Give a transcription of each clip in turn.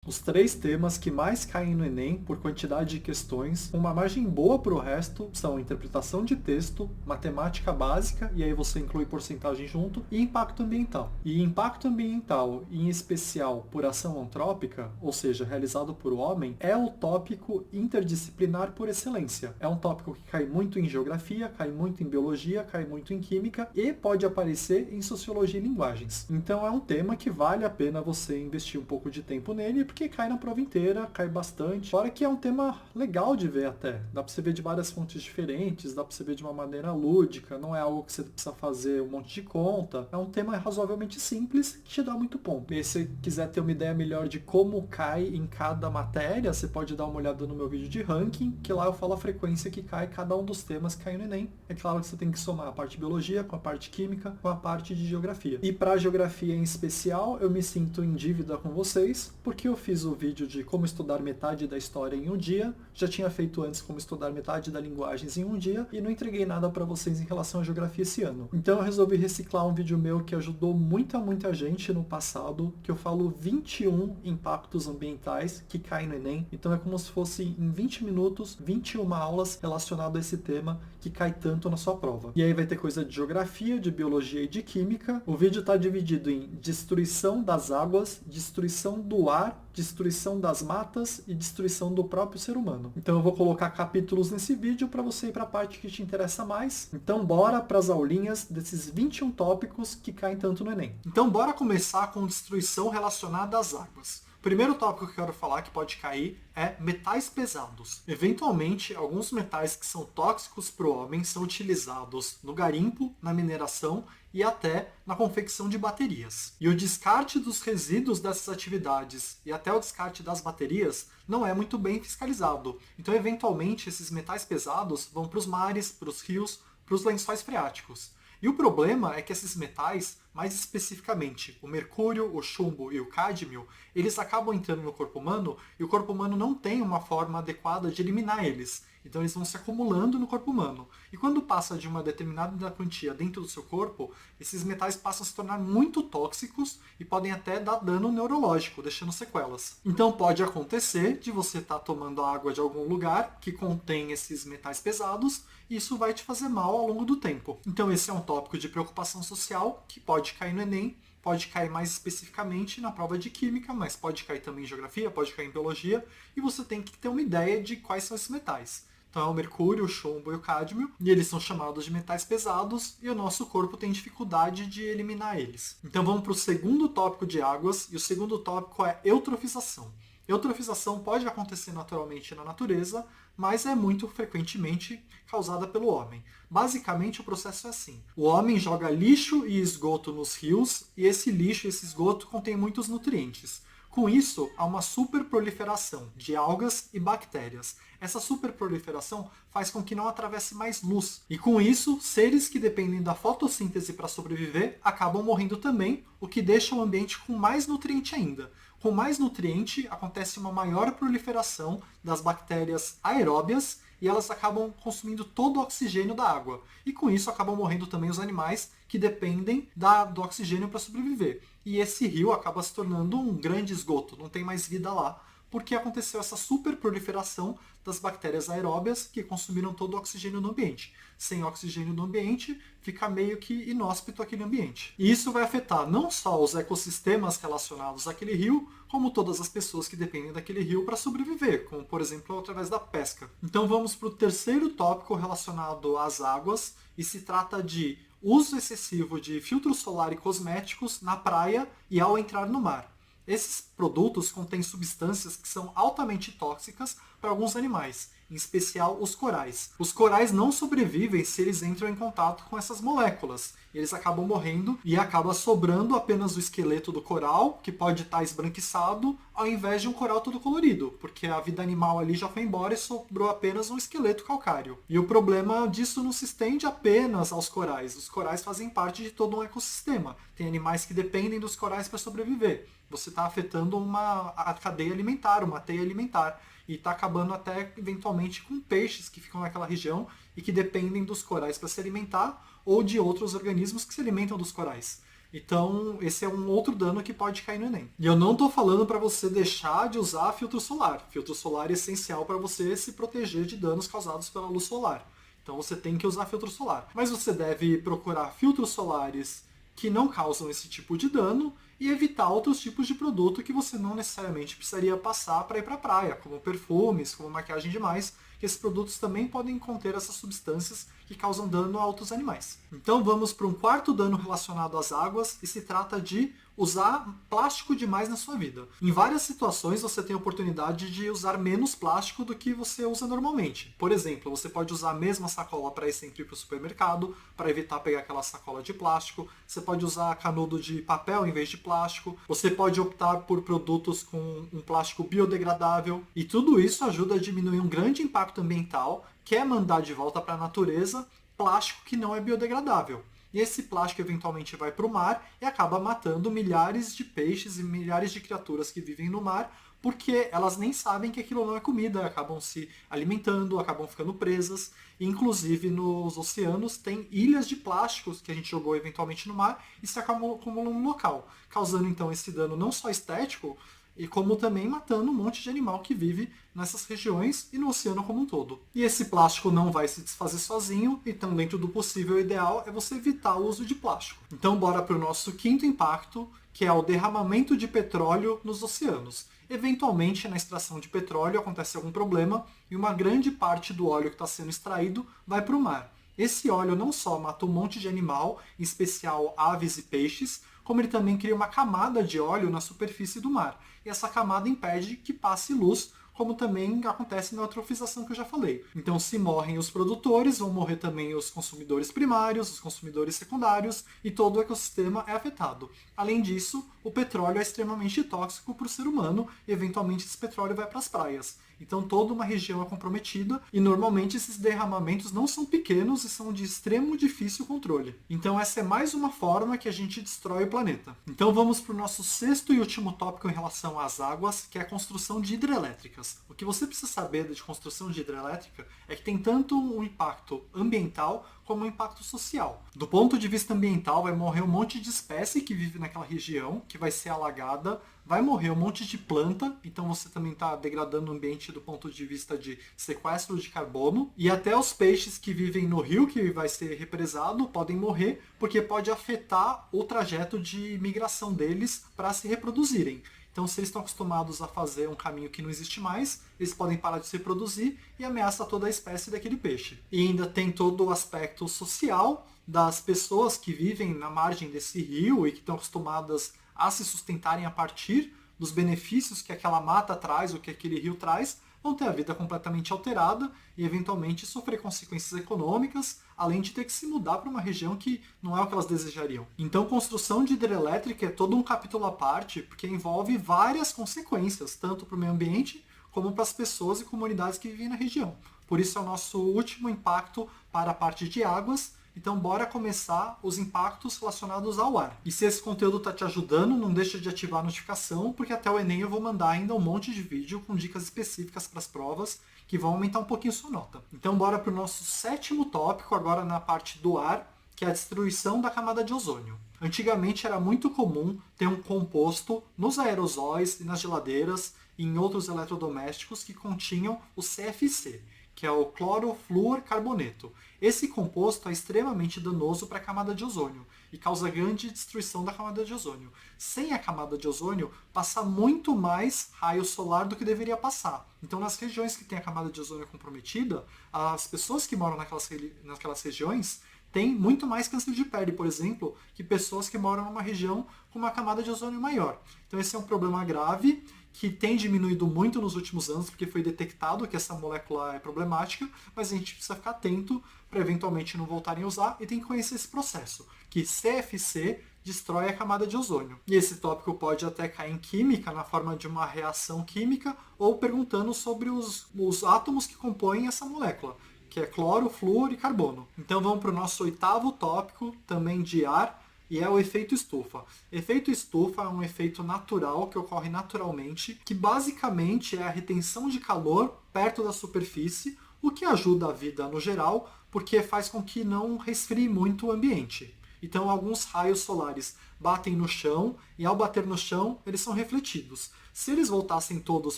Os 3 temas que mais caem no Enem por quantidade de questões, uma margem boa para o resto, são interpretação de texto, matemática básica, e aí você inclui porcentagem junto, e impacto ambiental. E impacto ambiental, em especial por ação antrópica, ou seja, realizado por homem, é o tópico interdisciplinar por excelência. É um tópico que cai muito em geografia, cai muito em biologia, cai muito em química e pode aparecer em sociologia e linguagens. Então é um tema que vale a pena você investir um pouco de tempo nele, porque cai na prova inteira, cai bastante. Fora que é um tema legal de ver até. Dá pra você ver de várias fontes diferentes, dá pra você ver de uma maneira lúdica, não é algo que você precisa fazer um monte de conta. É um tema razoavelmente simples que te dá muito ponto. E se você quiser ter uma ideia melhor de como cai em cada matéria, você pode dar uma olhada no meu vídeo de ranking, que lá eu falo a frequência que cai cada um dos temas que cai no Enem. É claro que você tem que somar a parte de biologia com a parte química, com a parte de geografia. E para geografia em especial, eu me sinto em dívida com vocês, porque eu fiz o vídeo de como estudar metade da história em um dia, já tinha feito antes como estudar metade da linguagens em um dia, e não entreguei nada para vocês em relação à geografia esse ano. Então eu resolvi reciclar um vídeo meu que ajudou muita gente no passado, que eu falo 21 impactos ambientais que caem no Enem. Então é como se fosse em 20 minutos, 21 aulas relacionadas a esse tema que cai tanto na sua prova. E aí vai ter coisa de geografia, de biologia e de química. O vídeo está dividido em destruição das águas, destruição do ar, destruição das matas e destruição do próprio ser humano. Então eu vou colocar capítulos nesse vídeo para você ir para a parte que te interessa mais. Então bora para as aulinhas desses 21 tópicos que caem tanto no Enem. Então bora começar com destruição relacionada às águas. O primeiro tópico que eu quero falar que pode cair é metais pesados. Eventualmente, alguns metais que são tóxicos para o homem são utilizados no garimpo, na mineração e até na confecção de baterias. E o descarte dos resíduos dessas atividades e até o descarte das baterias não é muito bem fiscalizado. Então, eventualmente, esses metais pesados vão para os mares, para os rios, para os lençóis freáticos. E o problema é que esses metais, mais especificamente o mercúrio, o chumbo e o cádmio, eles acabam entrando no corpo humano e o corpo humano não tem uma forma adequada de eliminar eles. Então eles vão se acumulando no corpo humano. E quando passa de uma determinada quantia dentro do seu corpo, esses metais passam a se tornar muito tóxicos e podem até dar dano neurológico, deixando sequelas. Então pode acontecer de você estar tomando água de algum lugar que contém esses metais pesados e isso vai te fazer mal ao longo do tempo. Então esse é um tópico de preocupação social que pode cair no Enem, pode cair mais especificamente na prova de química, mas pode cair também em geografia, pode cair em biologia, e você tem que ter uma ideia de quais são esses metais. Então é o mercúrio, o chumbo e o cádmio, e eles são chamados de metais pesados, e o nosso corpo tem dificuldade de eliminar eles. Então vamos para o segundo tópico de águas, e o segundo tópico é eutrofização. Eutrofização pode acontecer naturalmente na natureza, mas é muito frequentemente causada pelo homem. Basicamente, o processo é assim. O homem joga lixo e esgoto nos rios, e esse lixo e esse esgoto contém muitos nutrientes. Com isso, há uma superproliferação de algas e bactérias. Essa superproliferação faz com que não atravesse mais luz. E com isso, seres que dependem da fotossíntese para sobreviver acabam morrendo também, o que deixa o ambiente com mais nutriente ainda. Com mais nutriente, acontece uma maior proliferação das bactérias aeróbias e elas acabam consumindo todo o oxigênio da água. E com isso acabam morrendo também os animais que dependem do oxigênio para sobreviver. E esse rio acaba se tornando um grande esgoto, não tem mais vida lá, porque aconteceu essa superproliferação das bactérias aeróbias que consumiram todo o oxigênio no ambiente. Sem oxigênio no ambiente, fica meio que inóspito aquele ambiente. E isso vai afetar não só os ecossistemas relacionados àquele rio, como todas as pessoas que dependem daquele rio para sobreviver, como por exemplo através da pesca. Então vamos para o terceiro tópico relacionado às águas, e se trata de uso excessivo de filtro solar e cosméticos na praia e ao entrar no mar. Esses produtos contêm substâncias que são altamente tóxicas para alguns animais, em especial os corais. Os corais não sobrevivem se eles entram em contato com essas moléculas. Eles acabam morrendo e acaba sobrando apenas o esqueleto do coral, que pode estar esbranquiçado, ao invés de um coral todo colorido, porque a vida animal ali já foi embora e sobrou apenas um esqueleto calcário. E o problema disso não se estende apenas aos corais. Os corais fazem parte de todo um ecossistema. Tem animais que dependem dos corais para sobreviver. Você está afetando a cadeia alimentar, uma teia alimentar. E está acabando até, eventualmente, com peixes que ficam naquela região e que dependem dos corais para se alimentar ou de outros organismos que se alimentam dos corais. Então, esse é um outro dano que pode cair no Enem. E eu não estou falando para você deixar de usar filtro solar. Filtro solar é essencial para você se proteger de danos causados pela luz solar. Então você tem que usar filtro solar. Mas você deve procurar filtros solares que não causam esse tipo de dano e evitar outros tipos de produto que você não necessariamente precisaria passar para ir para a praia, como perfumes, como maquiagem demais, que esses produtos também podem conter essas substâncias que causam dano a outros animais. Então vamos para um quarto dano relacionado às águas e se trata de usar plástico demais na sua vida. Em várias situações você tem a oportunidade de usar menos plástico do que você usa normalmente. Por exemplo, você pode usar a mesma sacola para ir sempre para o supermercado, para evitar pegar aquela sacola de plástico. Você pode usar canudo de papel em vez de plástico. Você pode optar por produtos com um plástico biodegradável. E tudo isso ajuda a diminuir um grande impacto ambiental, que é mandar de volta para a natureza plástico que não é biodegradável. E esse plástico eventualmente vai para o mar e acaba matando milhares de peixes e milhares de criaturas que vivem no mar, porque elas nem sabem que aquilo não é comida, acabam se alimentando, acabam ficando presas. E, inclusive nos oceanos tem ilhas de plásticos que a gente jogou eventualmente no mar e se acumulam no local, causando então esse dano não só estético, e como também matando um monte de animal que vive nessas regiões e no oceano como um todo. E esse plástico não vai se desfazer sozinho, então dentro do possível o ideal é você evitar o uso de plástico. Então bora para o nosso quinto impacto, que é o derramamento de petróleo nos oceanos. Eventualmente, na extração de petróleo acontece algum problema e uma grande parte do óleo que está sendo extraído vai para o mar. Esse óleo não só mata um monte de animal, em especial aves e peixes, como ele também cria uma camada de óleo na superfície do mar. E essa camada impede que passe luz, como também acontece na eutrofização que eu já falei. Então, se morrem os produtores, vão morrer também os consumidores primários, os consumidores secundários, e todo o ecossistema é afetado. Além disso, o petróleo é extremamente tóxico para o ser humano, e eventualmente esse petróleo vai para as praias. Então toda uma região é comprometida e normalmente esses derramamentos não são pequenos e são de extremo difícil controle. Então essa é mais uma forma que a gente destrói o planeta. Então vamos para o nosso sexto e último tópico em relação às águas, que é a construção de hidrelétricas. O que você precisa saber de construção de hidrelétrica é que tem tanto um impacto ambiental como um impacto social. Do ponto de vista ambiental, vai morrer um monte de espécie que vive naquela região, que vai ser alagada, vai morrer um monte de planta, então você também está degradando o ambiente do ponto de vista de sequestro de carbono, e até os peixes que vivem no rio, que vai ser represado, podem morrer, porque pode afetar o trajeto de migração deles para se reproduzirem. Então, se eles estão acostumados a fazer um caminho que não existe mais, eles podem parar de se reproduzir e ameaça toda a espécie daquele peixe. E ainda tem todo o aspecto social das pessoas que vivem na margem desse rio e que estão acostumadas a se sustentarem a partir dos benefícios que aquela mata traz ou que aquele rio traz, vão ter a vida completamente alterada e eventualmente sofrer consequências econômicas, além de ter que se mudar para uma região que não é o que elas desejariam. Então, construção de hidrelétrica é todo um capítulo à parte, porque envolve várias consequências, tanto para o meio ambiente como para as pessoas e comunidades que vivem na região. Por isso é o nosso último impacto para a parte de águas. Então bora começar os impactos relacionados ao ar. E se esse conteúdo está te ajudando, não deixa de ativar a notificação, porque até o Enem eu vou mandar ainda um monte de vídeo com dicas específicas para as provas que vão aumentar um pouquinho sua nota. Então bora para o nosso sétimo tópico, agora na parte do ar, que é a destruição da camada de ozônio. Antigamente era muito comum ter um composto nos aerosóis e nas geladeiras e em outros eletrodomésticos que continham o CFC, que é o clorofluorcarboneto. Esse composto é extremamente danoso para a camada de ozônio e causa grande destruição da camada de ozônio. Sem a camada de ozônio, passa muito mais raio solar do que deveria passar. Então, nas regiões que tem a camada de ozônio comprometida, as pessoas que moram naquelas regiões têm muito mais câncer de pele, por exemplo, que pessoas que moram numa região com uma camada de ozônio maior. Então, esse é um problema grave que tem diminuído muito nos últimos anos, porque foi detectado que essa molécula é problemática, mas a gente precisa ficar atento para eventualmente não voltarem a usar e tem que conhecer esse processo, que CFC destrói a camada de ozônio. E esse tópico pode até cair em química, na forma de uma reação química, ou perguntando sobre os átomos que compõem essa molécula, que é cloro, flúor e carbono. Então vamos para o nosso oitavo tópico, também de ar, e é o efeito estufa. Efeito estufa é um efeito natural que ocorre naturalmente, que basicamente é a retenção de calor perto da superfície, o que ajuda a vida no geral, porque faz com que não resfrie muito o ambiente. Então alguns raios solares batem no chão e ao bater no chão eles são refletidos. Se eles voltassem todos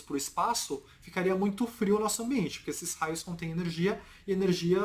para o espaço, ficaria muito frio o nosso ambiente, porque esses raios contêm energia e energia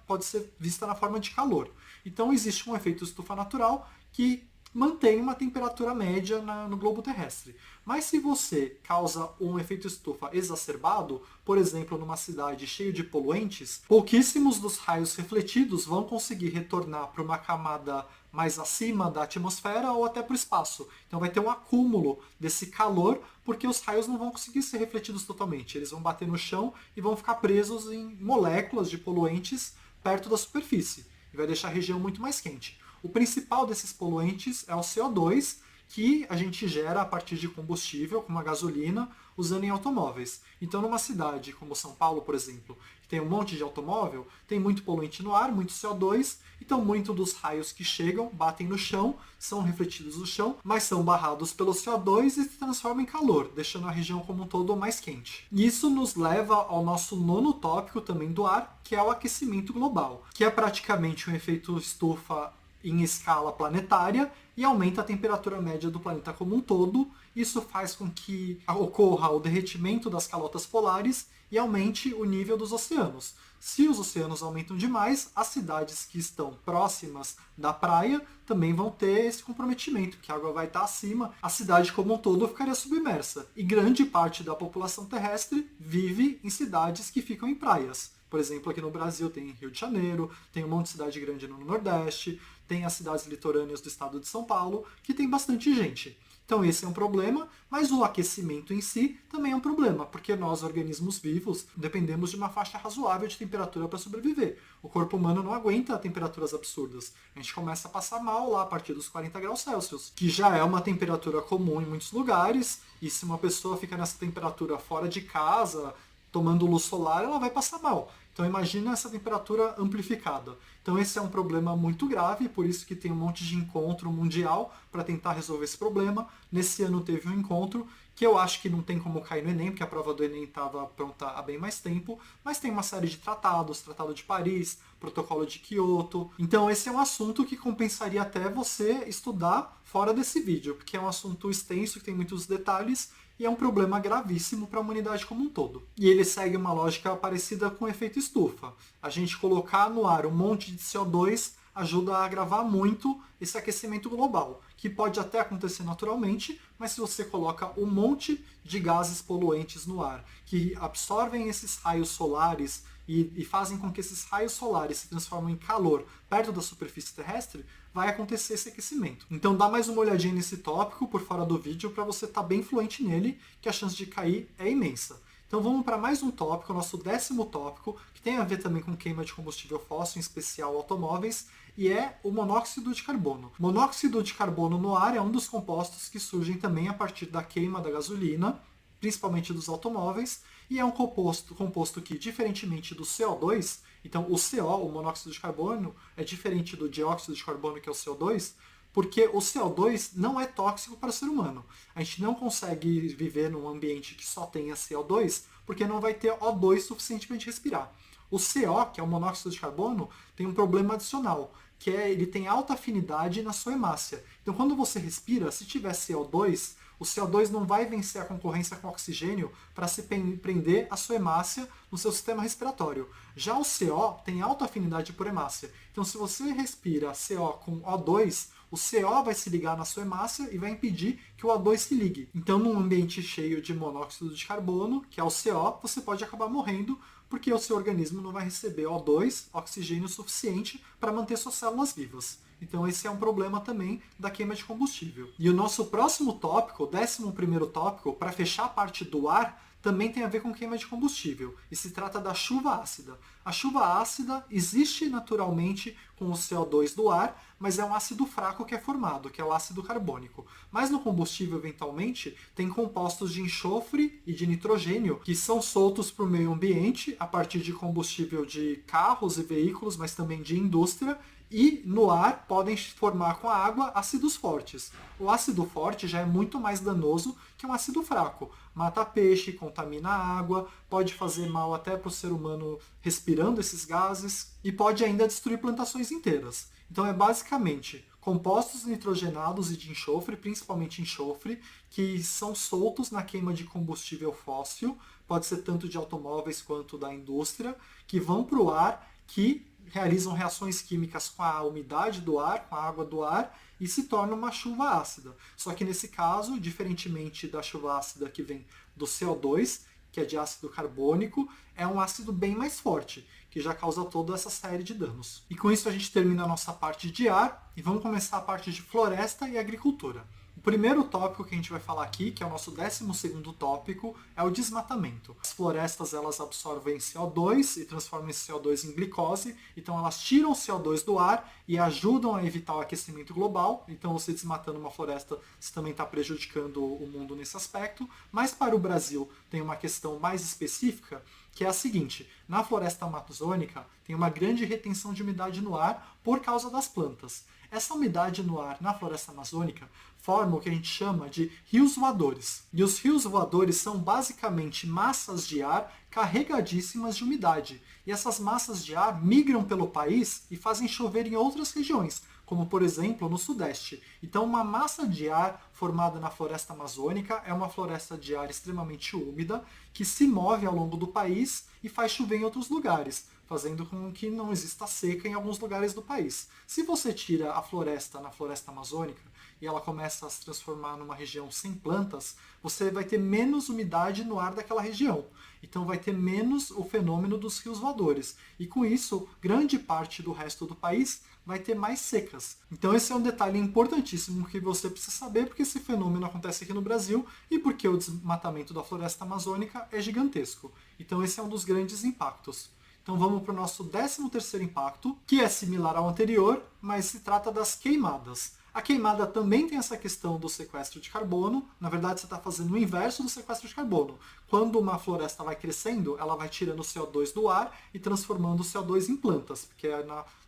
pode ser vista na forma de calor. Então existe um efeito estufa natural que mantém uma temperatura média no globo terrestre. Mas se você causa um efeito estufa exacerbado, por exemplo, numa cidade cheia de poluentes, pouquíssimos dos raios refletidos vão conseguir retornar para uma camada mais acima da atmosfera ou até para o espaço. Então vai ter um acúmulo desse calor, porque os raios não vão conseguir ser refletidos totalmente. Eles vão bater no chão e vão ficar presos em moléculas de poluentes perto da superfície. E vai deixar a região muito mais quente. O principal desses poluentes é o CO2, que a gente gera a partir de combustível, como a gasolina, usando em automóveis. Então, numa cidade como São Paulo, por exemplo, que tem um monte de automóvel, tem muito poluente no ar, muito CO2, então muito dos raios que chegam, batem no chão, são refletidos no chão, mas são barrados pelo CO2 e se transformam em calor, deixando a região como um todo mais quente. E isso nos leva ao nosso nono tópico também do ar, que é o aquecimento global, que é praticamente um efeito estufa em escala planetária e aumenta a temperatura média do planeta como um todo. Isso faz com que ocorra o derretimento das calotas polares e aumente o nível dos oceanos. Se os oceanos aumentam demais, as cidades que estão próximas da praia também vão ter esse comprometimento, que a água vai estar acima, a cidade como um todo ficaria submersa. E grande parte da população terrestre vive em cidades que ficam em praias. Por exemplo, aqui no Brasil tem Rio de Janeiro, tem um monte de cidade grande no Nordeste, tem as cidades litorâneas do estado de São Paulo, que tem bastante gente. Então esse é um problema, mas o aquecimento em si também é um problema, porque nós, organismos vivos, dependemos de uma faixa razoável de temperatura para sobreviver. O corpo humano não aguenta temperaturas absurdas. A gente começa a passar mal lá a partir dos 40 graus Celsius, que já é uma temperatura comum em muitos lugares, e se uma pessoa fica nessa temperatura fora de casa, tomando luz solar, ela vai passar mal. Então imagina essa temperatura amplificada. Então esse é um problema muito grave, por isso que tem um monte de encontro mundial para tentar resolver esse problema. Nesse ano teve um encontro que eu acho que não tem como cair no Enem, porque a prova do Enem estava pronta há bem mais tempo, mas tem uma série de tratados, Tratado de Paris, Protocolo de Kyoto. Então esse é um assunto que compensaria até você estudar fora desse vídeo, porque é um assunto extenso, que tem muitos detalhes, e é um problema gravíssimo para a humanidade como um todo. E ele segue uma lógica parecida com o efeito estufa. A gente colocar no ar um monte de CO2 ajuda a agravar muito esse aquecimento global, que pode até acontecer naturalmente, mas se você coloca um monte de gases poluentes no ar, que absorvem esses raios solares e fazem com que esses raios solares se transformem em calor perto da superfície terrestre, vai acontecer esse aquecimento. Então dá mais uma olhadinha nesse tópico por fora do vídeo para você estar bem fluente nele, que a chance de cair é imensa. Então vamos para mais um tópico, o nosso 10º tópico, que tem a ver também com queima de combustível fóssil, em especial automóveis, e é o monóxido de carbono. Monóxido de carbono no ar é um dos compostos que surgem também a partir da queima da gasolina, principalmente dos automóveis, e é um composto que, diferentemente do CO2, então o CO, o monóxido de carbono, é diferente do dióxido de carbono, que é o CO2, porque o CO2 não é tóxico para o ser humano. A gente não consegue viver num ambiente que só tenha CO2, porque não vai ter O2 suficiente para a gente respirar. O CO, que é o monóxido de carbono, tem um problema adicional, que é ele tem alta afinidade na sua hemácia. Então quando você respira, se tiver CO2, o CO2 não vai vencer a concorrência com o oxigênio para se prender a sua hemácia no seu sistema respiratório. Já o CO tem alta afinidade por hemácia. Então se você respira CO com O2, o CO vai se ligar na sua hemácia e vai impedir que o O2 se ligue. Então num ambiente cheio de monóxido de carbono, que é o CO, você pode acabar morrendo porque o seu organismo não vai receber O2, oxigênio suficiente, para manter suas células vivas. Então esse é um problema também da queima de combustível. E o nosso próximo tópico, o 11º tópico, para fechar a parte do ar, também tem a ver com queima de combustível, e se trata da chuva ácida. A chuva ácida existe naturalmente com o CO2 do ar, mas é um ácido fraco que é formado, que é o ácido carbônico. Mas no combustível, eventualmente, tem compostos de enxofre e de nitrogênio que são soltos para o meio ambiente a partir de combustível de carros e veículos, mas também de indústria, e no ar podem formar com a água ácidos fortes. O ácido forte já é muito mais danoso que um ácido fraco. Mata peixe, contamina a água, pode fazer mal até para o ser humano respirando esses gases e pode ainda destruir plantações inteiras. Então é basicamente compostos nitrogenados e de enxofre, principalmente enxofre, que são soltos na queima de combustível fóssil, pode ser tanto de automóveis quanto da indústria, que vão para o ar, que realizam reações químicas com a umidade do ar, com a água do ar, e se torna uma chuva ácida. Só que nesse caso, diferentemente da chuva ácida que vem do CO2, que é de ácido carbônico, é um ácido bem mais forte, que já causa toda essa série de danos. E com isso a gente termina a nossa parte de ar e vamos começar a parte de floresta e agricultura. O primeiro tópico que a gente vai falar aqui, que é o nosso 12º tópico, é o desmatamento. As florestas elas absorvem CO2 e transformam esse CO2 em glicose, então elas tiram o CO2 do ar e ajudam a evitar o aquecimento global. Então você desmatando uma floresta, você também está prejudicando o mundo nesse aspecto. Mas para o Brasil tem uma questão mais específica, que é a seguinte: na floresta amazônica tem uma grande retenção de umidade no ar por causa das plantas. Essa umidade no ar na floresta amazônica forma o que a gente chama de rios voadores. E os rios voadores são basicamente massas de ar carregadíssimas de umidade. E essas massas de ar migram pelo país e fazem chover em outras regiões, como por exemplo no Sudeste. Então uma massa de ar formada na floresta amazônica é uma floresta de ar extremamente úmida que se move ao longo do país e faz chover em outros lugares, fazendo com que não exista seca em alguns lugares do país. Se você tira a floresta na floresta amazônica e ela começa a se transformar numa região sem plantas, você vai ter menos umidade no ar daquela região. Então vai ter menos o fenômeno dos rios voadores. E com isso, grande parte do resto do país vai ter mais secas. Então esse é um detalhe importantíssimo que você precisa saber, porque esse fenômeno acontece aqui no Brasil e porque o desmatamento da floresta amazônica é gigantesco. Então esse é um dos grandes impactos. Então vamos para o nosso 13º impacto, que é similar ao anterior, mas se trata das queimadas. A queimada também tem essa questão do sequestro de carbono. Na verdade, você está fazendo o inverso do sequestro de carbono. Quando uma floresta vai crescendo, ela vai tirando o CO2 do ar e transformando o CO2 em plantas, porque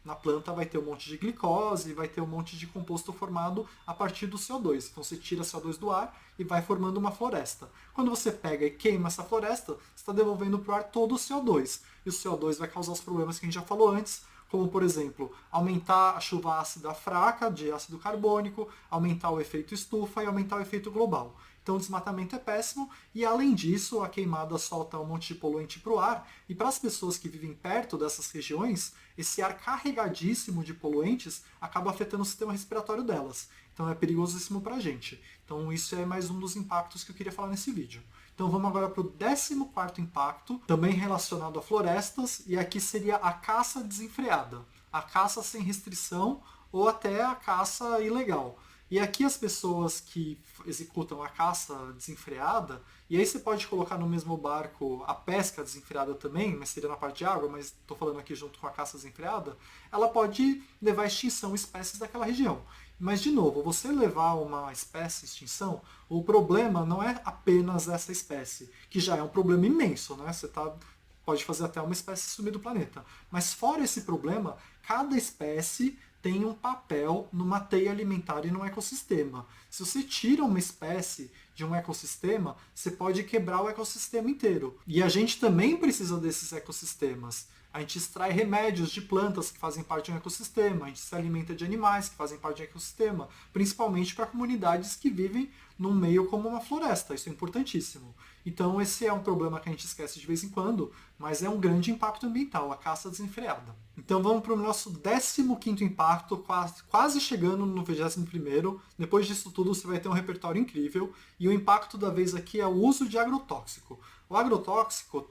na planta vai ter um monte de glicose, vai ter um monte de composto formado a partir do CO2. Então você tira CO2 do ar e vai formando uma floresta. Quando você pega e queima essa floresta, você está devolvendo para o ar todo o CO2. E o CO2 vai causar os problemas que a gente já falou antes, como, por exemplo, aumentar a chuva ácida fraca de ácido carbônico, aumentar o efeito estufa e aumentar o efeito global. Então o desmatamento é péssimo e, além disso, a queimada solta um monte de poluente para o ar e para as pessoas que vivem perto dessas regiões, esse ar carregadíssimo de poluentes acaba afetando o sistema respiratório delas. Então é perigosíssimo para a gente. Então isso é mais um dos impactos que eu queria falar nesse vídeo. Então vamos agora para o 14º impacto, também relacionado a florestas, e aqui seria a caça desenfreada. A caça sem restrição ou até a caça ilegal. E aqui as pessoas que executam a caça desenfreada, e aí você pode colocar no mesmo barco a pesca desenfreada também, mas seria na parte de água, mas estou falando aqui junto com a caça desenfreada, ela pode levar à extinção espécies daquela região. Mas, de novo, você levar uma espécie à extinção, o problema não é apenas essa espécie, que já é um problema imenso, né? Pode fazer até uma espécie sumir do planeta. Mas fora esse problema, cada espécie tem um papel numa teia alimentar e num ecossistema. Se você tira uma espécie de um ecossistema, você pode quebrar o ecossistema inteiro. E a gente também precisa desses ecossistemas. A gente extrai remédios de plantas que fazem parte de um ecossistema, a gente se alimenta de animais que fazem parte de um ecossistema, principalmente para comunidades que vivem num meio como uma floresta, isso é importantíssimo. Então esse é um problema que a gente esquece de vez em quando, mas é um grande impacto ambiental, a caça desenfreada. Então vamos para o nosso 15º impacto, quase chegando no 21º. Depois disso tudo você vai ter um repertório incrível, e o impacto da vez aqui é o uso de agrotóxico. O agrotóxico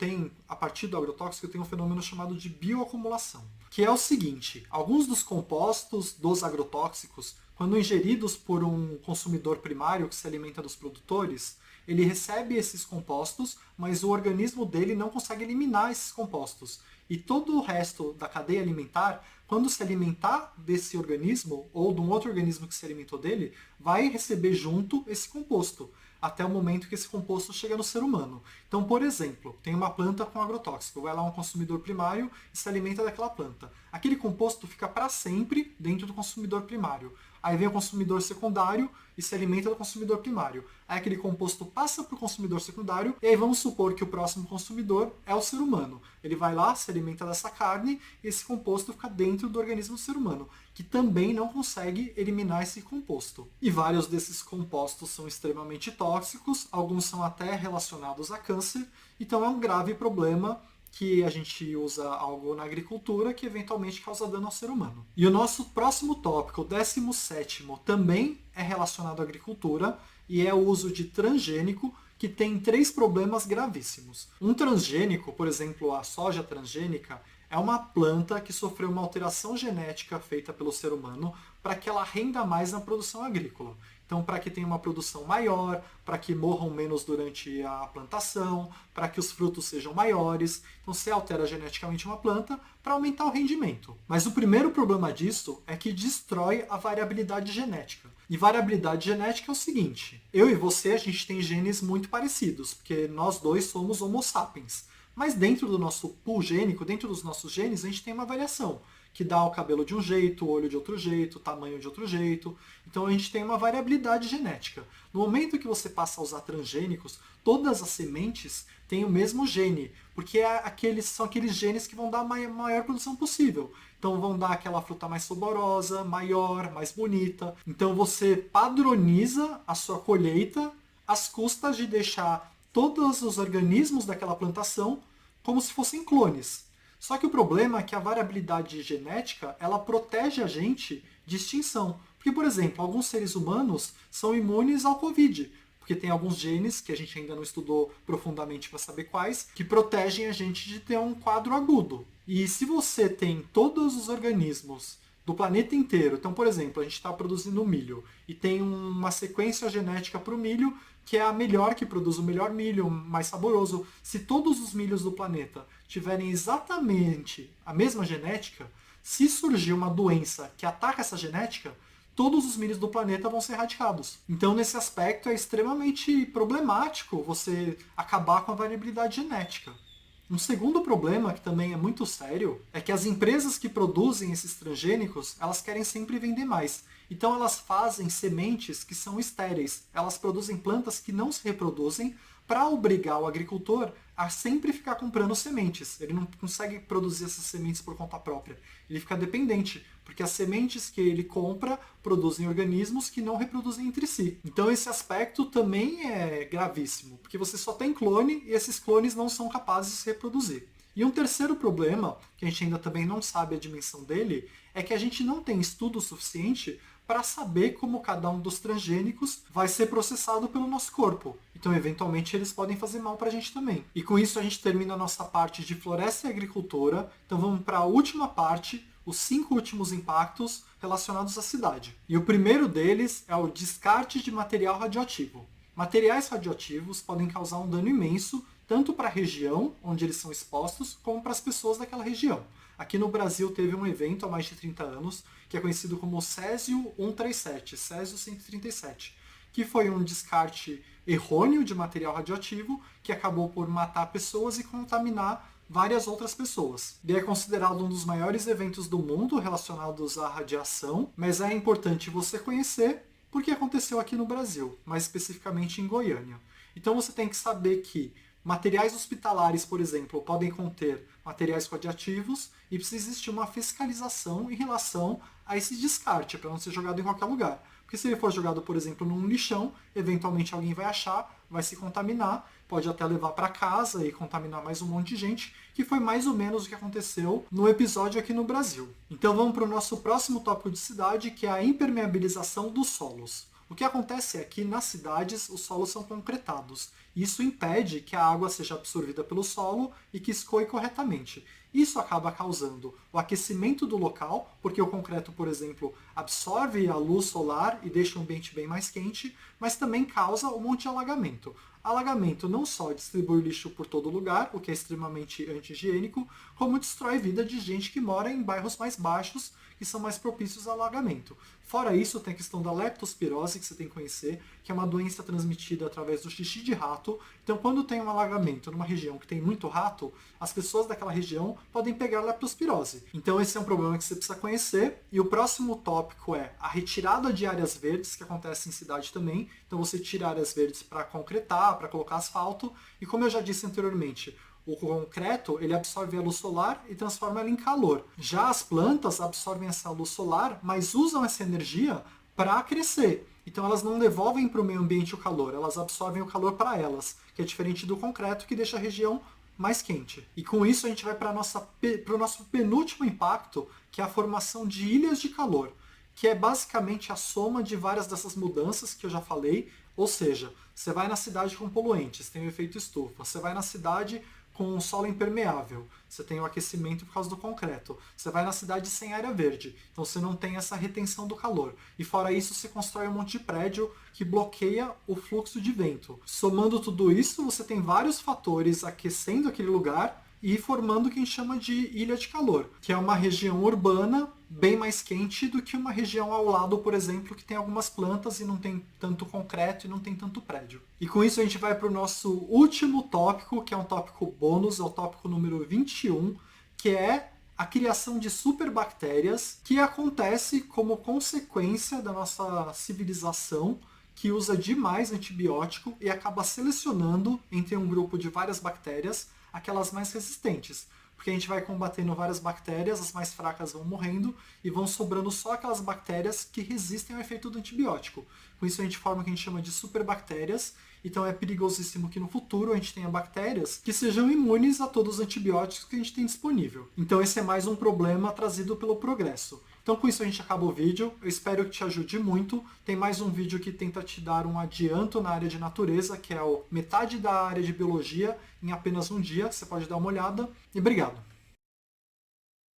a partir do agrotóxico tem um fenômeno chamado de bioacumulação, que é o seguinte: alguns dos compostos dos agrotóxicos, quando ingeridos por um consumidor primário que se alimenta dos produtores, ele recebe esses compostos, mas o organismo dele não consegue eliminar esses compostos. E todo o resto da cadeia alimentar, quando se alimentar desse organismo, ou de um outro organismo que se alimentou dele, vai receber junto esse composto, até o momento que esse composto chega no ser humano. Então, por exemplo, tem uma planta com agrotóxico, vai lá um consumidor primário e se alimenta daquela planta. Aquele composto fica para sempre dentro do consumidor primário. Aí vem o consumidor secundário e se alimenta do consumidor primário. Aí aquele composto passa para o consumidor secundário, e aí vamos supor que o próximo consumidor é o ser humano. Ele vai lá, se alimenta dessa carne, e esse composto fica dentro do organismo do ser humano, que também não consegue eliminar esse composto. E vários desses compostos são extremamente tóxicos, alguns são até relacionados a câncer, então é um grave problema que a gente usa algo na agricultura que eventualmente causa dano ao ser humano. E o nosso próximo tópico, o 17º, também é relacionado à agricultura e é o uso de transgênico, que tem 3 problemas gravíssimos. Um transgênico, por exemplo, a soja transgênica, é uma planta que sofreu uma alteração genética feita pelo ser humano para que ela renda mais na produção agrícola. Então, para que tenha uma produção maior, para que morram menos durante a plantação, para que os frutos sejam maiores. Então, você altera geneticamente uma planta para aumentar o rendimento. Mas o primeiro problema disso é que destrói a variabilidade genética. E variabilidade genética é o seguinte: eu e você, a gente tem genes muito parecidos, porque nós dois somos Homo sapiens. Mas dentro do nosso pool gênico, dentro dos nossos genes, a gente tem uma variação, que dá o cabelo de um jeito, o olho de outro jeito, o tamanho de outro jeito. Então a gente tem uma variabilidade genética. No momento que você passa a usar transgênicos, todas as sementes têm o mesmo gene, porque são aqueles genes que vão dar a maior produção possível. Então vão dar aquela fruta mais saborosa, maior, mais bonita. Então você padroniza a sua colheita às custas de deixar todos os organismos daquela plantação como se fossem clones. Só que o problema é que a variabilidade genética, ela protege a gente de extinção. Porque, por exemplo, alguns seres humanos são imunes ao Covid, porque tem alguns genes, que a gente ainda não estudou profundamente para saber quais, que protegem a gente de ter um quadro agudo. E se você tem todos os organismos do planeta inteiro, então, por exemplo, a gente está produzindo milho, e tem uma sequência genética para o milho, que é a melhor, que produz o melhor milho, mais saboroso. Se todos os milhos do planeta tiverem exatamente a mesma genética, se surgir uma doença que ataca essa genética, todos os milhos do planeta vão ser erradicados. Então, nesse aspecto, é extremamente problemático você acabar com a variabilidade genética. Um segundo problema, que também é muito sério, é que as empresas que produzem esses transgênicos, elas querem sempre vender mais. Então elas fazem sementes que são estéreis. Elas produzem plantas que não se reproduzem para obrigar o agricultor a sempre ficar comprando sementes. Ele não consegue produzir essas sementes por conta própria. Ele fica dependente, porque as sementes que ele compra produzem organismos que não reproduzem entre si. Então esse aspecto também é gravíssimo, porque você só tem clone e esses clones não são capazes de se reproduzir. E um terceiro problema, que a gente ainda também não sabe a dimensão dele, é que a gente não tem estudo suficiente para saber como cada um dos transgênicos vai ser processado pelo nosso corpo. Então, eventualmente, eles podem fazer mal para a gente também. E com isso, a gente termina a nossa parte de floresta e agricultura. Então, vamos para a última parte, os 5 últimos impactos relacionados à cidade. E o primeiro deles é o descarte de material radioativo. Materiais radioativos podem causar um dano imenso, tanto para a região onde eles são expostos, como para as pessoas daquela região. Aqui no Brasil teve um evento há mais de 30 anos, que é conhecido como Césio 137, Césio 137, que foi um descarte errôneo de material radioativo que acabou por matar pessoas e contaminar várias outras pessoas. Ele é considerado um dos maiores eventos do mundo relacionados à radiação, mas é importante você conhecer porque aconteceu aqui no Brasil, mais especificamente em Goiânia. Então você tem que saber que materiais hospitalares, por exemplo, podem conter materiais radioativos e precisa existir uma fiscalização em relação a esse descarte, para não ser jogado em qualquer lugar. Porque se ele for jogado, por exemplo, num lixão, eventualmente alguém vai achar, vai se contaminar, pode até levar para casa e contaminar mais um monte de gente, que foi mais ou menos o que aconteceu no episódio aqui no Brasil. Então vamos para o nosso próximo tópico de cidade, que é a impermeabilização dos solos. O que acontece é que nas cidades os solos são concretados. Isso impede que a água seja absorvida pelo solo e que escoe corretamente. Isso acaba causando o aquecimento do local, porque o concreto, por exemplo, absorve a luz solar e deixa o ambiente bem mais quente, mas também causa um monte de alagamento. Alagamento não só distribui lixo por todo lugar, o que é extremamente anti-higiênico, como destrói vida de gente que mora em bairros mais baixos, que são mais propícios ao alagamento. Fora isso, tem a questão da leptospirose, que você tem que conhecer, que é uma doença transmitida através do xixi de rato. Então, quando tem um alagamento numa região que tem muito rato, as pessoas daquela região podem pegar leptospirose. Então, esse é um problema que você precisa conhecer. E o próximo tópico é a retirada de áreas verdes, que acontece em cidade também. Então, você tira áreas verdes para concretar, para colocar asfalto. E como eu já disse anteriormente, o concreto, ele absorve a luz solar e transforma ela em calor. Já as plantas absorvem essa luz solar, mas usam essa energia para crescer. Então elas não devolvem para o meio ambiente o calor, elas absorvem o calor para elas, que é diferente do concreto, que deixa a região mais quente. E com isso a gente vai para o nosso penúltimo impacto, que é a formação de ilhas de calor, que é basicamente a soma de várias dessas mudanças que eu já falei. Ou seja, você vai na cidade com poluentes, tem o efeito estufa. Você vai na cidade com um solo impermeável, você tem o aquecimento por causa do concreto. Você vai na cidade sem área verde, então você não tem essa retenção do calor. E fora isso, você constrói um monte de prédio que bloqueia o fluxo de vento. Somando tudo isso, você tem vários fatores aquecendo aquele lugar e formando o que a gente chama de ilha de calor, que é uma região urbana bem mais quente do que uma região ao lado, por exemplo, que tem algumas plantas e não tem tanto concreto e não tem tanto prédio. E com isso a gente vai para o nosso último tópico, que é um tópico bônus, é o tópico número 21, que é a criação de superbactérias, que acontece como consequência da nossa civilização, que usa demais antibiótico e acaba selecionando entre um grupo de várias bactérias aquelas mais resistentes. Porque a gente vai combatendo várias bactérias, as mais fracas vão morrendo e vão sobrando só aquelas bactérias que resistem ao efeito do antibiótico. Com isso a gente forma o que a gente chama de superbactérias. Então é perigosíssimo que no futuro a gente tenha bactérias que sejam imunes a todos os antibióticos que a gente tem disponível. Então esse é mais um problema trazido pelo progresso. Então com isso a gente acaba o vídeo, eu espero que te ajude muito. Tem mais um vídeo que tenta te dar um adianto na área de natureza, que é metade da área de biologia em apenas um dia, você pode dar uma olhada. E obrigado!